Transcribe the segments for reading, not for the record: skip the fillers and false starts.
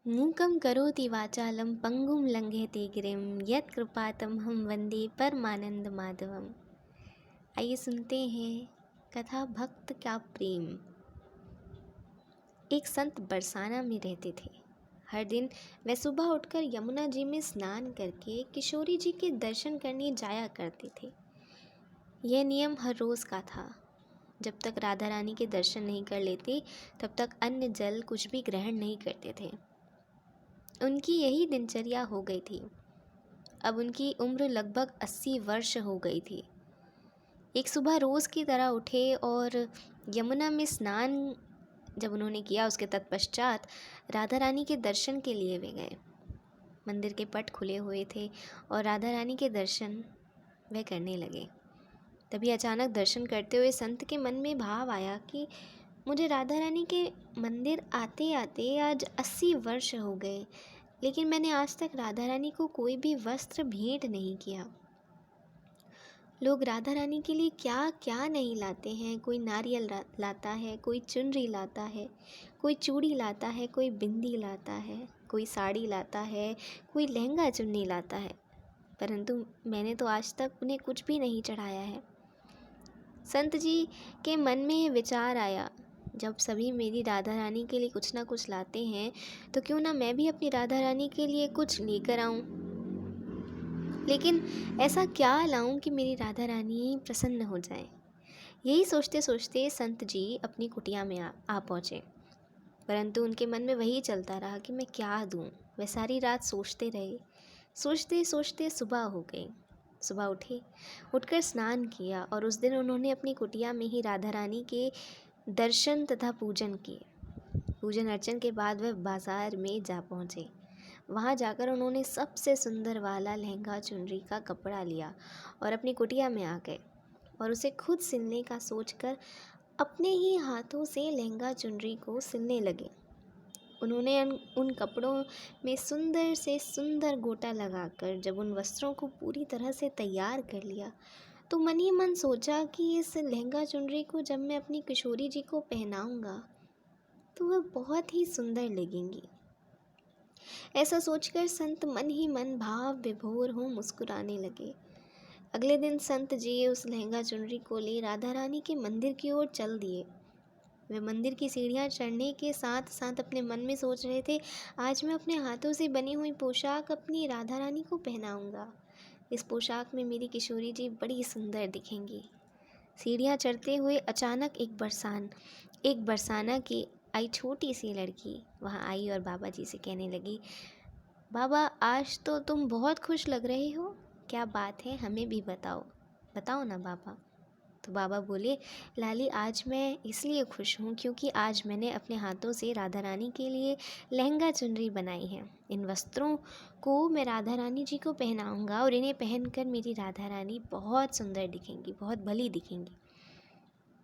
मूकं करोति वाचालं पंगुं लंघयते गिरिं यत्कृपातमहं वन्दे परमानंदमाधवम्। आइए सुनते हैं कथा भक्त का प्रेम। एक संत बरसाना में रहते थे। हर दिन वे सुबह उठकर यमुना जी में स्नान करके किशोरी जी के दर्शन करने जाया करते थे। यह नियम हर रोज़ का था। जब तक राधा रानी के दर्शन नहीं कर लेते तब तक अन्न जल कुछ भी ग्रहण नहीं करते थे। उनकी यही दिनचर्या हो गई थी। अब उनकी उम्र लगभग 80 वर्ष हो गई थी। एक सुबह रोज़ की तरह उठे और यमुना में स्नान जब उन्होंने किया, उसके तत्पश्चात राधा रानी के दर्शन के लिए वे गए। मंदिर के पट खुले हुए थे और राधा रानी के दर्शन वे करने लगे। तभी अचानक दर्शन करते हुए संत के मन में भाव आया कि मुझे राधा रानी के मंदिर आते आते आज 80 वर्ष हो गए, लेकिन मैंने आज तक राधा रानी को कोई भी वस्त्र भेंट नहीं किया। लोग राधा रानी के लिए क्या क्या नहीं लाते हैं। कोई नारियल लाता है, कोई चुनरी लाता है, कोई चूड़ी लाता है, कोई बिंदी लाता है, कोई साड़ी लाता है, कोई लहंगा चुन्नी लाता है, परंतु मैंने तो आज तक उन्हें कुछ भी नहीं चढ़ाया है। संत जी के मन में ये विचार आया, जब सभी मेरी राधा रानी के लिए कुछ ना कुछ लाते हैं तो क्यों ना मैं भी अपनी राधा रानी के लिए कुछ लेकर आऊं। लेकिन ऐसा क्या लाऊं कि मेरी राधा रानी प्रसन्न हो जाए। यही सोचते सोचते संत जी अपनी कुटिया में आ पहुँचे, परंतु उनके मन में वही चलता रहा कि मैं क्या दूं। वे सारी रात सोचते रहे। सोचते सोचते सुबह हो गई। सुबह उठकर स्नान किया और उस दिन उन्होंने अपनी कुटिया में ही राधा रानी के दर्शन तथा पूजन किए। पूजन अर्चन के बाद वह बाज़ार में जा पहुँचे। वहाँ जाकर उन्होंने सबसे सुंदर वाला लहंगा चुनरी का कपड़ा लिया और अपनी कुटिया में आ गए और उसे खुद सिलने का सोचकर अपने ही हाथों से लहंगा चुनरी को सिलने लगे। उन्होंने उन कपड़ों में सुंदर से सुंदर गोटा लगाकर जब उन वस्त्रों को पूरी तरह से तैयार कर लिया तो मन ही मन सोचा कि इस लहंगा चुनरी को जब मैं अपनी किशोरी जी को पहनाऊंगा तो वह बहुत ही सुंदर लगेंगी। ऐसा सोचकर संत मन ही मन भाव विभोर हो मुस्कुराने लगे। अगले दिन संत जी उस लहंगा चुनरी को ले राधा रानी के मंदिर की ओर चल दिए। वे मंदिर की सीढ़ियाँ चढ़ने के साथ साथ अपने मन में सोच रहे थे, आज मैं अपने हाथों से बनी हुई पोशाक अपनी राधा रानी को पहनाऊंगा। इस पोशाक में मेरी किशोरी जी बड़ी सुंदर दिखेंगी। सीढ़ियाँ चढ़ते हुए अचानक एक बरसाना की आई छोटी सी लड़की वहाँ आई और बाबा जी से कहने लगी, बाबा आज तो तुम बहुत खुश लग रहे हो, क्या बात है, हमें भी बताओ, बताओ ना बाबा। तो बाबा बोले, लाली आज मैं इसलिए खुश हूँ क्योंकि आज मैंने अपने हाथों से राधा रानी के लिए लहंगा चुनरी बनाई है। इन वस्त्रों को मैं राधा रानी जी को पहनाऊँगा और इन्हें पहनकर मेरी राधा रानी बहुत सुंदर दिखेंगी, बहुत भली दिखेंगी।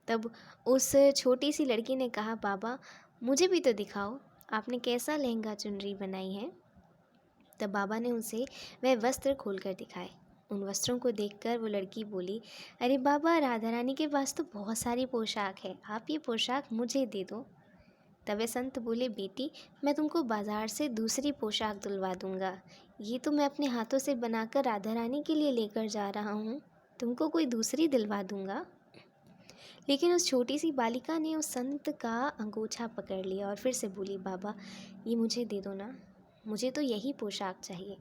तब उस छोटी सी लड़की ने कहा, बाबा मुझे भी तो दिखाओ, आपने कैसा लहंगा चुनरी बनाई है। तब बाबा ने उसे वह वस्त्र खोलकर दिखाए। उन वस्त्रों को देखकर वो लड़की बोली, अरे बाबा राधा रानी के पास तो बहुत सारी पोशाक है, आप ये पोशाक मुझे दे दो। तब वे संत बोले, बेटी मैं तुमको बाज़ार से दूसरी पोशाक दिलवा दूंगा, ये तो मैं अपने हाथों से बनाकर राधा रानी के लिए लेकर जा रहा हूँ, तुमको कोई दूसरी दिलवा दूंगा। लेकिन उस छोटी सी बालिका ने उस संत का अंगूछा पकड़ लिया और फिर से बोली, बाबा ये मुझे दे दो ना, मुझे तो यही पोशाक चाहिए।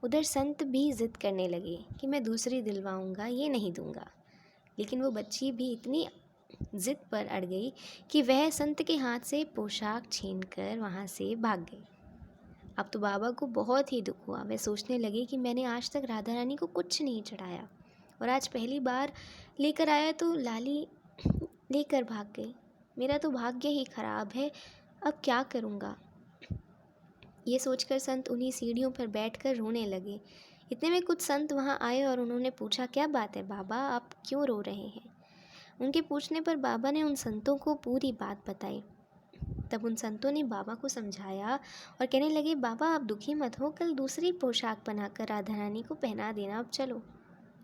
उधर संत भी ज़िद करने लगे कि मैं दूसरी दिलवाऊंगा, ये नहीं दूंगा। लेकिन वो बच्ची भी इतनी ज़िद पर अड़ गई कि वह संत के हाथ से पोशाक छीनकर वहाँ से भाग गई। अब तो बाबा को बहुत ही दुख हुआ। वे सोचने लगे कि मैंने आज तक राधा रानी को कुछ नहीं चढ़ाया और आज पहली बार लेकर आया तो लाली लेकर भाग गई। मेरा तो भाग्य ही खराब है, अब क्या करूँगा। ये सोचकर संत उन्हीं सीढ़ियों पर बैठकर रोने लगे। इतने में कुछ संत वहाँ आए और उन्होंने पूछा, क्या बात है बाबा, आप क्यों रो रहे हैं। उनके पूछने पर बाबा ने उन संतों को पूरी बात बताई। तब उन संतों ने बाबा को समझाया और कहने लगे, बाबा आप दुखी मत हो, कल दूसरी पोशाक बनाकर राधा रानी को पहना देना। अब चलो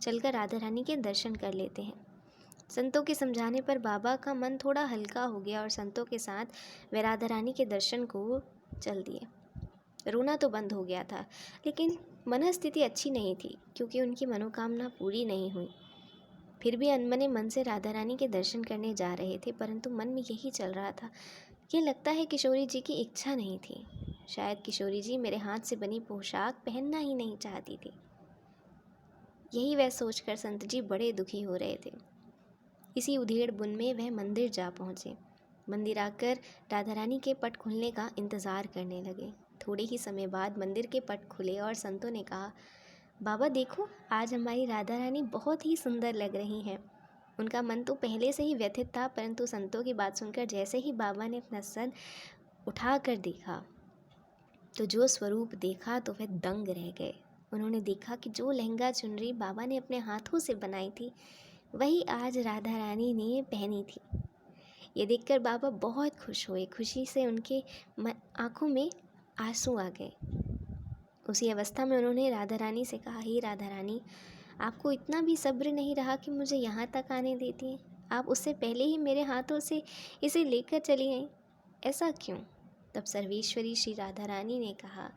चलकर राधा रानी के दर्शन कर लेते हैं। संतों के समझाने पर बाबा का मन थोड़ा हल्का हो गया और संतों के साथ वे राधा रानी के दर्शन को चल दिए। रोना तो बंद हो गया था, लेकिन मनस्थिति अच्छी नहीं थी क्योंकि उनकी मनोकामना पूरी नहीं हुई। फिर भी अनमने मन से राधा रानी के दर्शन करने जा रहे थे, परंतु मन में यही चल रहा था, ये लगता है किशोरी जी की इच्छा नहीं थी। शायद किशोरी जी मेरे हाथ से बनी पोशाक पहनना ही नहीं चाहती थी। यही वह सोचकर संत जी बड़े दुखी हो रहे थे। इसी उधेड़ बुन में वह मंदिर जा पहुँचे। मंदिर आकर राधा रानी के पट खुलने का इंतज़ार करने लगे। थोड़े ही समय बाद मंदिर के पट खुले और संतों ने कहा, बाबा देखो, आज हमारी राधा रानी बहुत ही सुंदर लग रही हैं। उनका मन तो पहले से ही व्यथित था, परंतु संतों की बात सुनकर जैसे ही बाबा ने अपना सर उठा कर देखा तो जो स्वरूप देखा तो वह दंग रह गए। उन्होंने देखा कि जो लहंगा चुनरी बाबा ने अपने हाथों से बनाई थी वही आज राधा रानी ने पहनी थी। ये देखकर बाबा बहुत खुश हुए। खुशी से उनके आँखों में आंसू आ गए। उसी अवस्था में उन्होंने राधा रानी से कहा, हे राधा रानी, आपको इतना भी सब्र नहीं रहा कि मुझे यहाँ तक आने देती हैं? आप उससे पहले ही मेरे हाथों से इसे लेकर चली गईं। ऐसा क्यों? तब सर्वेश्वरी श्री राधा रानी ने कहा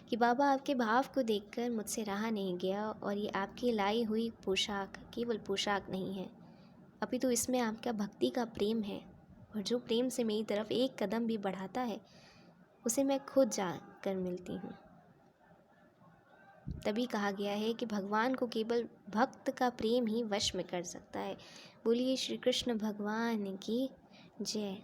कि बाबा, आपके भाव को देखकर मुझसे रहा नहीं गया और ये आपकी लाई हुई पोशाक केवल पोशाक नहीं है, अपितु इसमें आपका भक्ति का प्रेम है, और जो प्रेम से मेरी तरफ एक कदम भी बढ़ाता है उसे मैं खुद जा कर मिलती हूँ। तभी कहा गया है कि भगवान को केवल भक्त का प्रेम ही वश में कर सकता है। बोलिए श्री कृष्ण भगवान की जय।